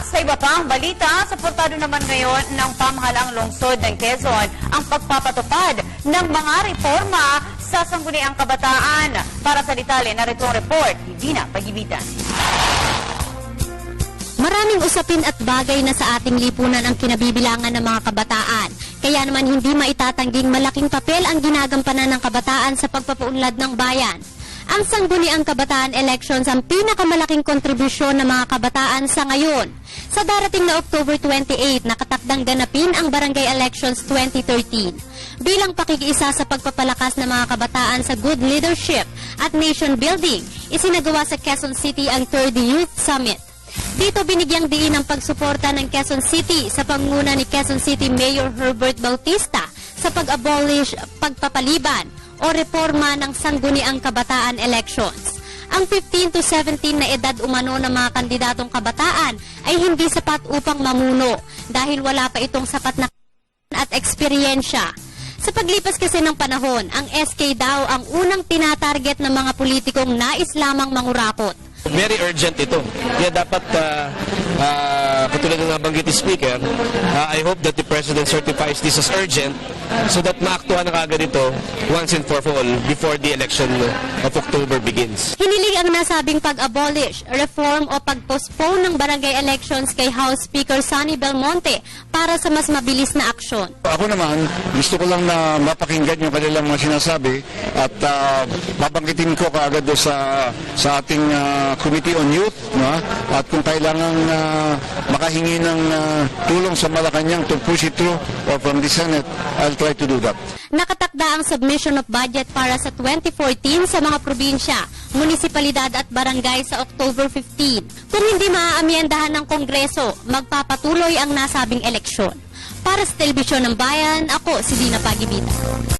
Sa iba pang balita, suportado naman ngayon ng pamahalaang lungsod ng Quezon ang pagpapatupad ng mga reforma sa sangguniang kabataan. Para sa detalye na itong report, Divina Pagibitan. Maraming usapin at bagay na sa ating lipunan ang kinabibilangan ng mga kabataan. Kaya naman hindi maitatangging malaking papel ang ginagampanan ng kabataan sa pagpapaunlad ng bayan. Ang Sangguniang Kabataan Elections ang pinakamalaking kontribusyon ng mga kabataan sa ngayon. Sa darating na October 28, nakatakdang ganapin ang Barangay Elections 2013. Bilang pakikiisa sa pagpapalakas ng mga kabataan sa good leadership at nation building, isinagawa sa Quezon City ang 3rd Youth Summit. Dito binigyang diin ang pagsuporta ng Quezon City sa pangunguna ni Quezon City Mayor Herbert Bautista sa pag-abolish pagpapaliban o reforma ng Sangguniang Kabataan Elections. Ang 15 to 17 na edad umano ng mga kandidatong kabataan ay hindi sapat upang mamuno dahil wala pa itong sapat na at eksperyensya. Sa paglipas kasi ng panahon, ang SK daw ang unang tinatarget ng mga politikong nais lamang mangurakot. Very urgent ito. Kaya dapat, katulad ng nabanggit ni Speaker, I hope that the President certifies this as urgent so that maaktuhan na kagad ito once and for all before the election of October begins. Hiniling ang nasabing pag-abolish, reform o pag-postpone ng barangay elections kay House Speaker Sonny Belmonte para sa mas mabilis na aksyon. Ako naman, gusto ko lang na mapakinggan yung kanilang mga sinasabi at babanggitin ko kaagad sa ating Committee on Youth, no? At kung kailangan makahingi ng tulong sa Malacanang to push it through or from the Senate, I'll try to do that. Nakatakda ang submission of budget para sa 2014 sa mga probinsya, munisipalidad at barangay sa October 15. Kung hindi maaamyendahan ng Kongreso, magpapatuloy ang nasabing eleksyon. Para sa Telebisyon ng Bayan, ako si Dina Pagibita.